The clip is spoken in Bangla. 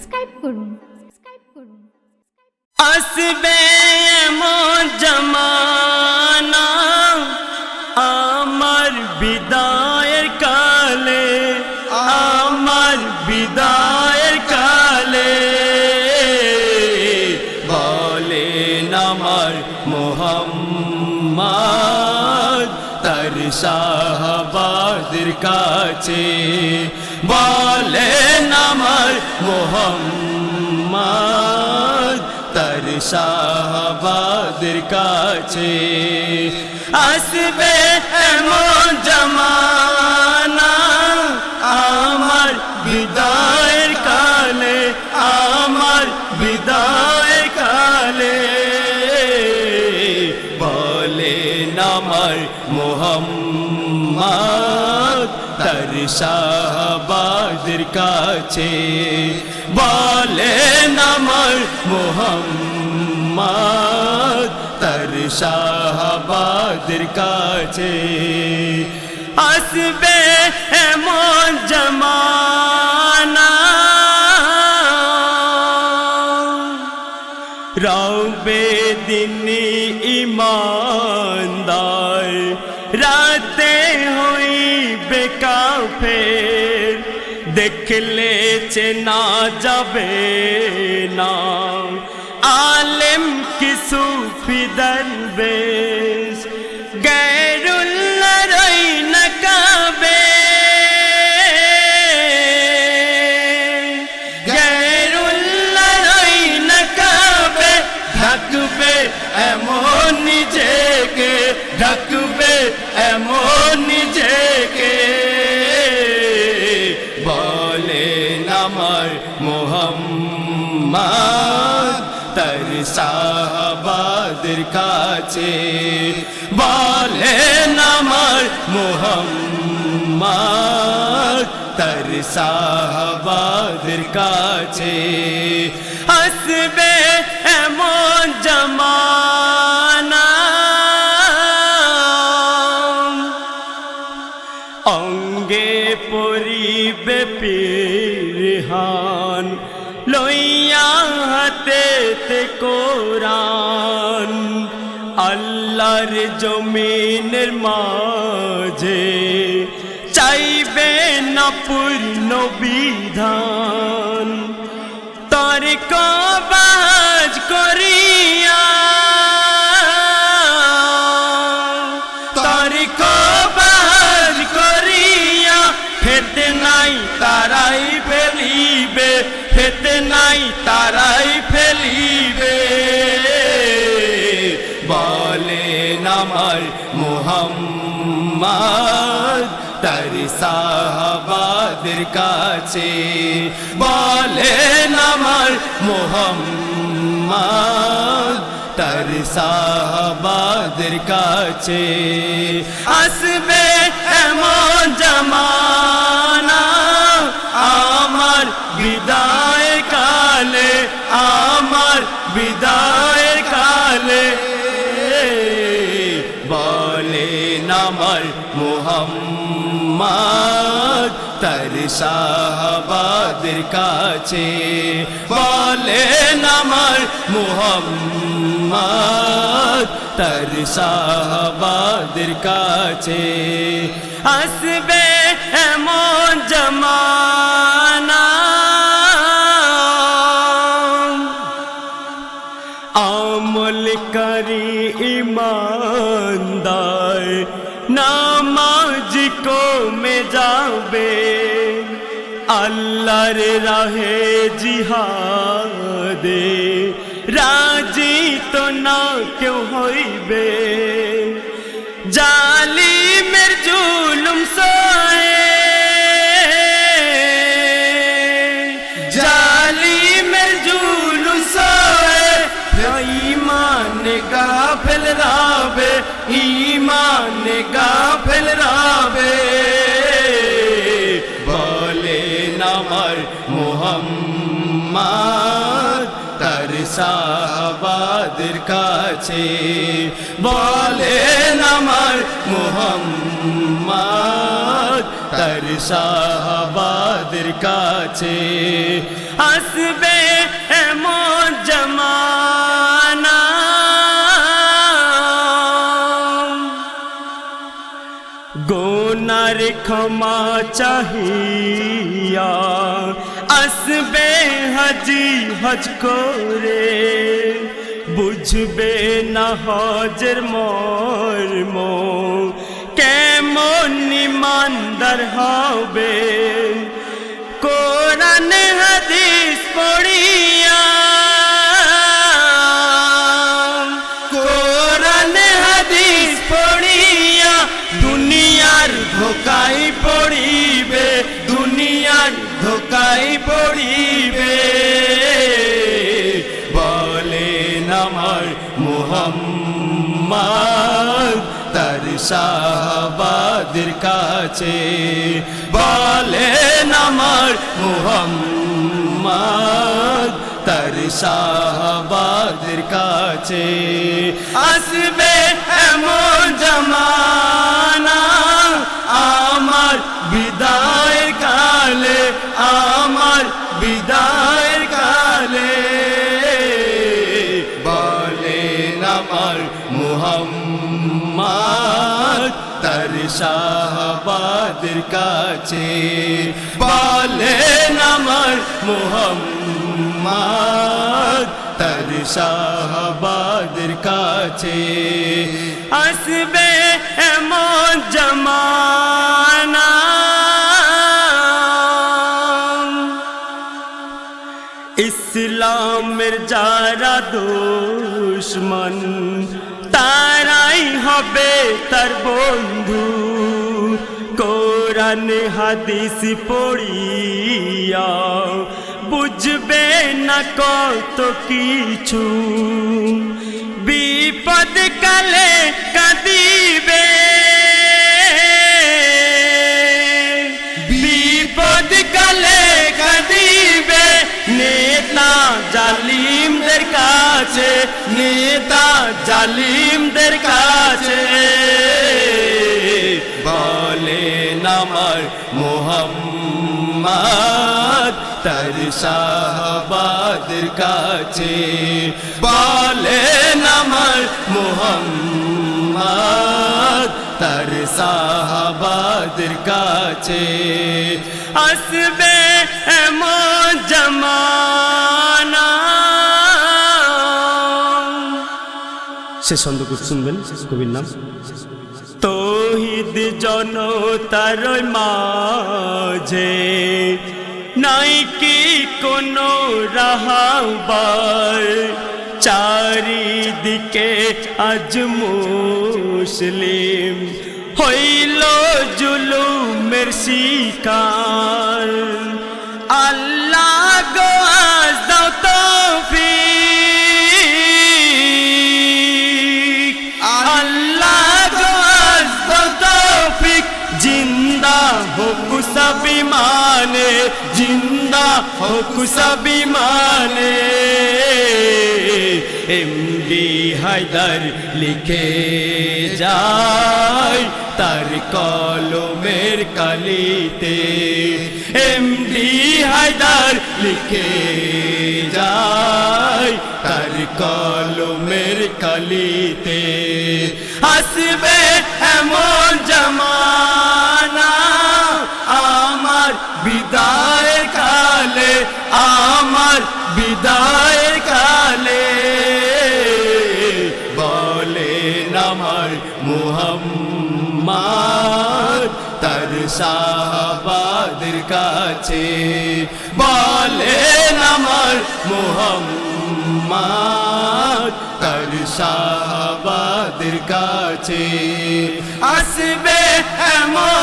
সাবস্ক্রাইব করুন। আসবে এমন জামানা আমার বিদায়ের কালে, আমার বিদায়ের কালে, বলেন আমার মুহাম্মদ তার সাহাবাদের কাছে, বলেন আমার মুহাম্মদ তার সাহাবাদের কাছে। আসবে এমন জামানা আমার বিদায়ের কালে, আমার বিদায়ের কালে, বলেন আমার মুহাম্মদ তার সাহাবাদের কাছে, বলেন আমার মুহাম্মদ তার সাহাবাদের কাছে। আসবে এমন জামানা রবে দিন ইমানদার রাতে হইবে কাফের, দেখলে চেনা যাবে না আলেম কি সুফি দরবেশ, গায়রুল্লাহ রই না কাবে, গায়রুল্লাহ রই না কাবে, ঢাকবে এমন নিজেকে, ঢাকবে এমন নিজেকে, বলেন আমার মুহাম্মদ তার সাহাবাদের কাছে, বলেন আমার মুহাম্মদ তার সাহাবাদের কাছে। আসবে এমন জামানা অঙ্গে পরিবে পিরহান, লইয়া হাতেতে কোরআন, আল্লাহর জমিনের মাঝে চাইবে না পূর্ণ বিধান, তর্ক বাজ করিয়া, তর্ক বাজ করিয়া, ফিতনায় তারাই ফেলিবে, ফিতনায় তারাই ফেলিবে, বলেন আমার মুহাম্মদ তার সাহাবাদের কাছে, বলেন আমার মুহাম্মদ তার সাহাবাদের কাছে। আসবে এমন জামানা আমার বিদায়ের কালে, আমার বিদায়ের কালে, বলেন আমার মুহাম্মদ তার সাহাবাদের কাছে, বলেন আমার মুহাম্মদ তার সাহাবাদের কাছে। আসবে এমন জামানা আমল করি ইমানদার নামাজ কমে যাবে, আল্লাহর রাহে জিহাদে রাজি তো না কেউ হইবে, জালিমের জুলুম সয়ে, জালিমের জুলুম সয়ে, ঈমান গাফেল রাবে, ঈমান গাফেল রাবে, বলেন আমার মুহাম্মদ তার সাহাবাদের কাছে, বলেন আমার মুহাম্মদ তার সাহাবাদের কাছে আসবে এমন জামানা গুনার ক্ষমা চাহিয়া আসবে হাজি হজ করে বুঝবে না হজের মর্ম কেমন ইমানদার হবে কোরআন হাদিস পড়িয়া কোরআন হাদিস পড়িয়া দুনিয়ার ধোকায় পড়িবে দুনিয়ার ধোকায় পড়িবে বলেন আমার মুহাম্মদ তার সাহাবাদের কাছে বলেন আমার মুহাম্মদ তার সাহাবাদের কাছে আসবে এমন জামানা আমার বিদায়ের কালে আমার বিদায়ের কালে বলেন আমার মুহাম্মদ তার সাহাবাদের কাছে বলেন আমার মুহাম্মদ তার সাহাবাদের কাছে আসবে এমন জামানা ইসলামের যারা দুশমন তারাই হবে তার বন্ধু কোরআন হাদিস পড়িয়া বুঝবে না কত কিছু বিপদ কালে কাঁদিবে বিপদ কালে কাঁদিবে নেতা জালিমদের কাছে নেতা জালিমদের কাছে বলেন আমার মুহাম্মদ তার সাহাবাদের কাছে বলেন আমার মুহাম্মদ তার সাহাবাদের কাছে আসবে এমন জামানা শেষ ছন্দ শুনবেন কবির নাম তৌহিদ জনতার মাঝে নাই কি কোনো রাহবার চারিদিকে আজ মুসলিম হইল জুলুমের শিকার আল্লাহ গো আজ দাও তৌফিক আল্লাহ গো আজ দাও তৌফিক জিন্দা হোক সবিমানে জিন্দা হোক সবিমানে এমডি হায়দার লিখে যায় তার কলমের কালিতে এমডি হায়দার লিখে যায় তার কলমের কালিতে আসবে এমন জামানা আমার বিদায়ের কালে আমার বিদায়ের কালে বলেন আমার মুহাম্মদ তার সাহাবাদের কাছে বলেন আমার মুহাম্মদ তার সাহাবাদের কাছে আসবে এমন